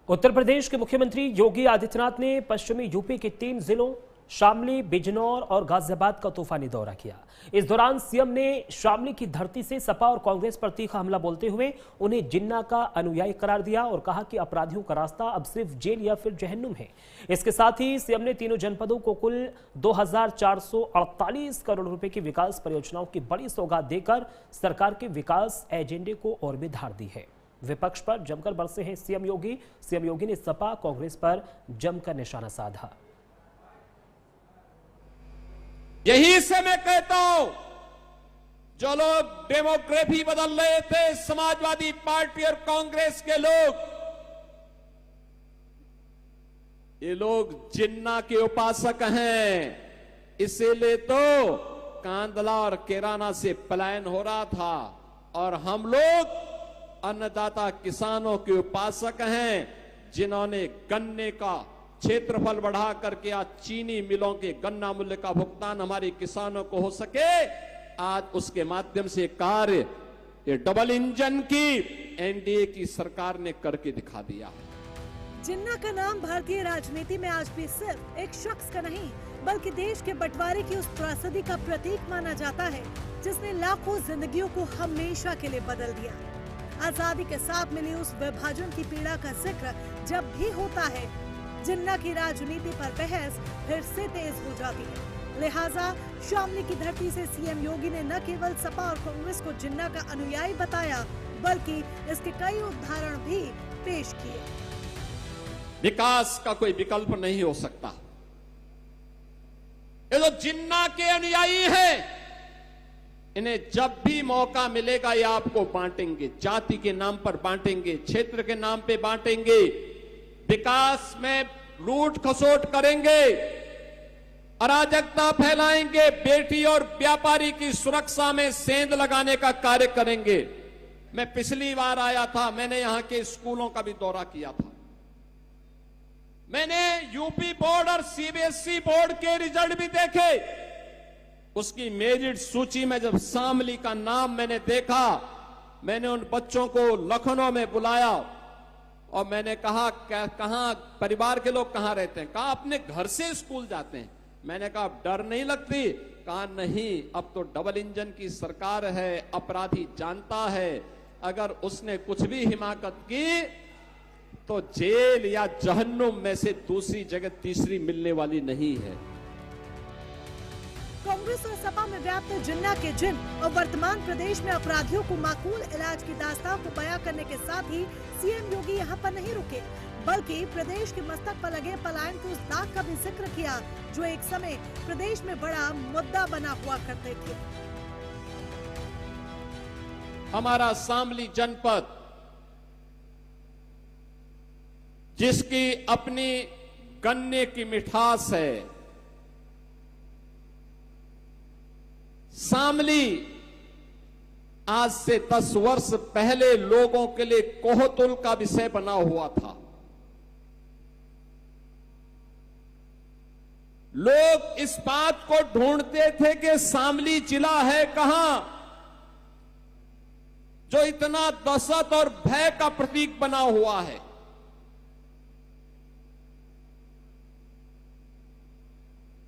उत्तर प्रदेश के मुख्यमंत्री योगी आदित्यनाथ ने पश्चिमी यूपी के 3 जिलों शामली, बिजनौर और गाजियाबाद का तूफानी दौरा किया। इस दौरान सीएम ने शामली की धरती से सपा और कांग्रेस पर तीखा हमला बोलते हुए उन्हें जिन्ना का अनुयायी करार दिया और कहा कि अपराधियों का रास्ता अब सिर्फ जेल या फिर जहन्नुम है। इसके साथ ही सीएम ने तीनों जनपदों को कुल 2448 करोड़ रुपए की विकास परियोजनाओं की बड़ी सौगात देकर सरकार के विकास एजेंडे को और भी धार दी है। विपक्ष पर जमकर बरसे हैं सीएम योगी ने सपा कांग्रेस पर जमकर निशाना साधा। यही से मैं कहता हूं, जो लोग डेमोग्राफी बदल रहे थे, समाजवादी पार्टी और कांग्रेस के लोग, ये लोग जिन्ना के उपासक हैं। इसीलिए तो कांदला और केराना से पलायन हो रहा था और हम लोग अन्नदाता किसानों के उपासक हैं, जिन्होंने गन्ने का क्षेत्रफल बढ़ा करके आज चीनी मिलों के गन्ना मूल्य का भुगतान हमारे किसानों को हो सके। आज उसके माध्यम से कार्य ये डबल इंजन की एनडीए की सरकार ने करके दिखा दिया। जिन्ना का नाम भारतीय राजनीति में आज भी सिर्फ एक शख्स का नहीं, बल्कि देश के बंटवारे की उस त्रासदी का प्रतीक माना जाता है जिसने लाखों जिंदगियों को हमेशा के लिए बदल दिया। आजादी के साथ मिली उस विभाजन की पीड़ा का जिक्र जब भी होता है, जिन्ना की राजनीति पर बहस फिर से तेज हो जाती है। लिहाजा शामली की धरती से सीएम योगी ने न केवल सपा और कांग्रेस को जिन्ना का अनुयायी बताया, बल्कि इसके कई उदाहरण भी पेश किए। विकास का कोई विकल्प नहीं हो सकता। ये जो जिन्ना के अनुयायी हैं, इन्हें जब भी मौका मिलेगा ये आपको बांटेंगे, जाति के नाम पर बांटेंगे, क्षेत्र के नाम पे बांटेंगे, विकास में लूट खसोट करेंगे, अराजकता फैलाएंगे, बेटी और व्यापारी की सुरक्षा में सेंध लगाने का कार्य करेंगे। मैं पिछली बार आया था, मैंने यहां के स्कूलों का भी दौरा किया था। मैंने यूपी बोर्ड और सीबीएसई बोर्ड के रिजल्ट भी देखे। उसकी मेरिट सूची में जब शामली का नाम मैंने देखा, मैंने उन बच्चों को लखनऊ में बुलाया और मैंने कहा कहां परिवार के लोग कहां रहते हैं? कहा अपने घर से स्कूल जाते हैं। मैंने कहा डर नहीं लगती? कहा नहीं, अब तो डबल इंजन की सरकार है, अपराधी जानता है अगर उसने कुछ भी हिमाकत की तो जेल या जहन्नुम में से दूसरी जगह तीसरी मिलने वाली नहीं है। कांग्रेस और सपा में व्याप्त जिन्ना के जिन और वर्तमान प्रदेश में अपराधियों को माकूल इलाज की दास्तान को बयां करने के साथ ही सीएम योगी यहां पर नहीं रुके, बल्कि प्रदेश के मस्तक पर लगे पलायन के उस दाग का भी जिक्र किया जो एक समय प्रदेश में बड़ा मुद्दा बना हुआ करते थे। हमारा शामली जनपद, जिसकी अपनी गन्ने की मिठास है, शामली आज से 10 वर्ष पहले लोगों के लिए कोहतुल का विषय बना हुआ था। लोग इस बात को ढूंढते थे कि शामली जिला है कहां, जो इतना दहशत और भय का प्रतीक बना हुआ है।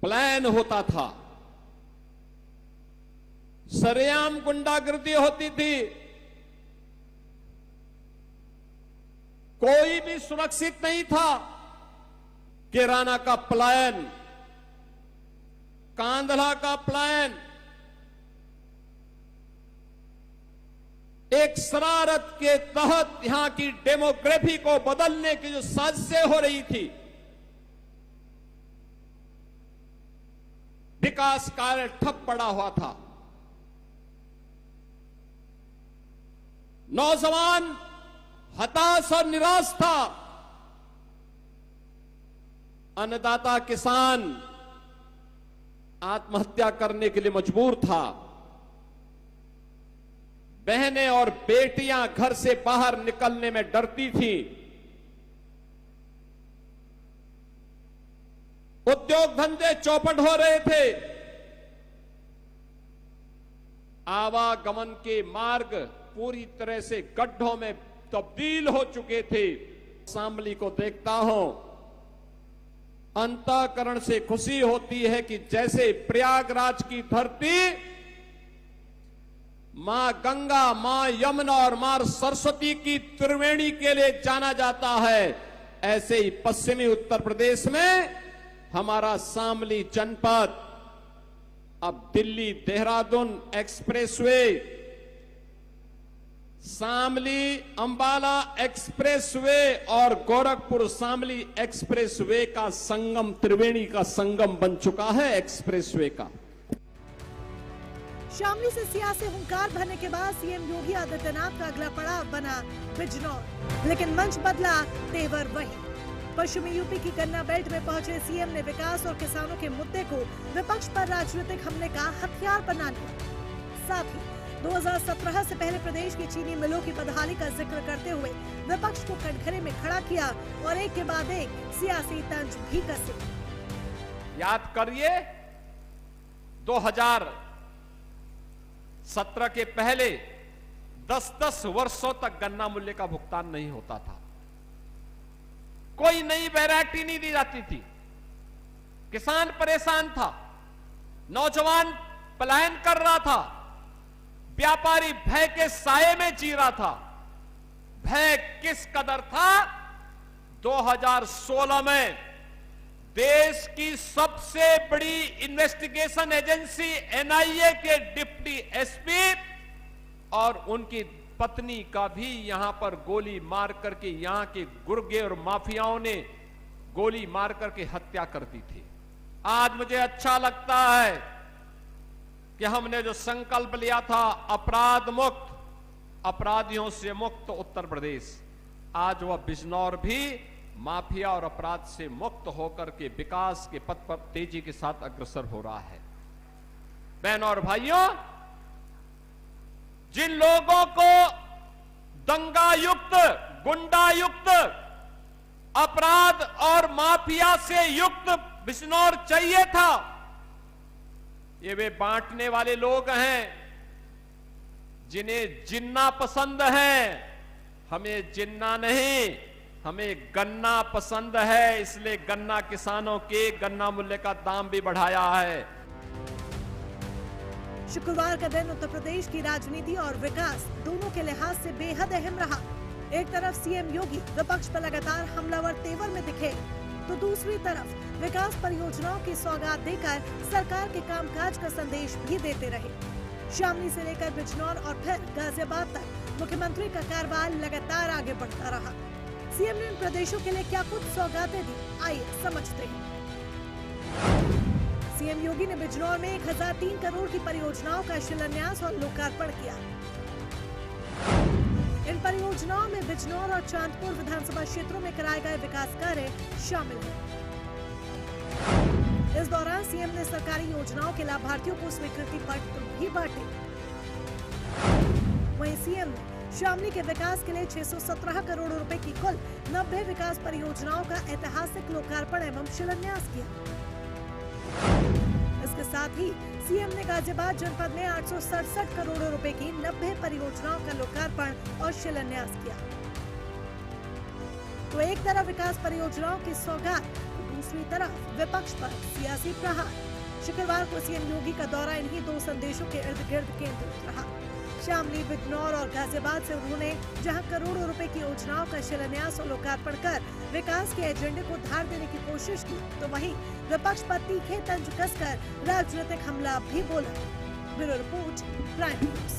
प्लान होता था, सरेआम गुंडागर्दी होती थी, कोई भी सुरक्षित नहीं था। केराना का पलायन, कांदला का पलायन, एक शरारत के तहत यहां की डेमोग्राफी को बदलने की जो साजिशें हो रही थी, विकास कार्य ठप पड़ा हुआ था। नौजवान हताश और निराश था, अन्नदाता किसान आत्महत्या करने के लिए मजबूर था। बहनें और बेटियां घर से बाहर निकलने में डरती थी। उद्योग धंधे चौपट हो रहे थे। आवागमन के मार्ग पूरी तरह से गड्ढों में तब्दील हो चुके थे। शामली को देखता हूं, अंतःकरण से खुशी होती है कि जैसे प्रयागराज की धरती मां गंगा, मां यमुना और मां सरस्वती की त्रिवेणी के लिए जाना जाता है, ऐसे ही पश्चिमी उत्तर प्रदेश में हमारा शामली जनपद अब दिल्ली देहरादून एक्सप्रेसवे, शामली अंबाला एक्सप्रेसवे और गोरखपुर शामली एक्सप्रेसवे का संगम, त्रिवेणी का संगम बन चुका है एक्सप्रेसवे का। शामली से सियासी हुंकार भरने के बाद सीएम योगी आदित्यनाथ का अगला पड़ाव बना बिजनौर, लेकिन मंच बदला, तेवर वही। पश्चिमी यूपी की गन्ना बेल्ट में पहुंचे सीएम ने विकास और किसानों के मुद्दे को विपक्ष पर राजनीतिक हमले का हथियार बना लिया। साथ ही 2017 से पहले प्रदेश की चीनी मिलों की बदहाली का जिक्र करते हुए विपक्ष को कटघरे में खड़ा किया और एक के बाद एक सियासी तंज भी कसे। याद करिए 2017 के पहले 10-10 वर्षों तक गन्ना मूल्य का भुगतान नहीं होता था, कोई नई वैरायटी नहीं दी जाती थी, किसान परेशान था, नौजवान पलायन कर रहा था, व्यापारी भय के साये में जी रहा था। भय किस कदर था? 2016 में देश की सबसे बड़ी इन्वेस्टिगेशन एजेंसी एनआईए के डिप्टी एसपी और उनकी पत्नी का भी यहां पर गोली मार करके यहां के गुर्गे और माफियाओं ने गोली मार करके हत्या कर दी थी। आज मुझे अच्छा लगता है कि हमने जो संकल्प लिया था अपराध मुक्त, अपराधियों से मुक्त उत्तर प्रदेश, आज वह बिजनौर भी माफिया और अपराध से मुक्त होकर के विकास के पथ पर तेजी के साथ अग्रसर हो रहा है। बहनों और भाइयों, जिन लोगों को दंगायुक्त, गुंडायुक्त, अपराध और माफिया से युक्त बिजनौर चाहिए था, ये वे बांटने वाले लोग हैं जिन्हें जिन्ना पसंद है। हमें जिन्ना नहीं, हमें गन्ना पसंद है, इसलिए गन्ना किसानों के गन्ना मूल्य का दाम भी बढ़ाया है। शुक्रवार का दिन उत्तर प्रदेश की राजनीति और विकास दोनों के लिहाज से बेहद अहम रहा। एक तरफ सीएम योगी विपक्ष पर लगातार हमलावर तेवर में दिखे, तो दूसरी तरफ विकास परियोजनाओं की सौगात देकर सरकार के कामकाज का संदेश भी देते रहे। शामली से लेकर बिजनौर और फिर गाजियाबाद तक मुख्यमंत्री का कारभार लगातार आगे बढ़ता रहा। सीएम ने इन प्रदेशों के लिए क्या कुछ सौगातें दी, आइए समझते हैं। सीएम योगी ने बिजनौर में 1003 करोड़ की परियोजनाओं का शिलान्यास और लोकार्पण किया। इन परियोजनाओं में बिजनौर और चांदपुर विधानसभा क्षेत्रों में कराए गए विकास कार्य शामिल हैं। इस दौरान सीएम ने सरकारी योजनाओं के लाभार्थियों को स्वीकृति पत्र भी बांटे। वहीं सीएम ने शामली के विकास के लिए 617 करोड़ रुपए की कुल 90 विकास परियोजनाओं का ऐतिहासिक लोकार्पण एवं शिलान्यास किया। इसके साथ ही सीएम ने गाजियाबाद जनपद में 867 करोड़ रुपए की 90 परियोजनाओं का लोकार्पण और शिलान्यास किया। तो एक तरफ विकास परियोजनाओं की सौगात, तो दूसरी तरफ विपक्ष पर सियासी प्रहार। शुक्रवार को सीएम योगी का दौरा इन्हीं दो संदेशों के इर्द गिर्द केंद्रित रहा। शामली, बिजनौर और गाजियाबाद से उन्होंने जहां करोड़ों रुपए की योजनाओं का शिलान्यास और लोकार्पण कर विकास के एजेंडे को धार देने की कोशिश की, तो वहीं विपक्ष पर तीखे तंज कसकर राजनीतिक हमला भी बोला। Bureau report, prime news.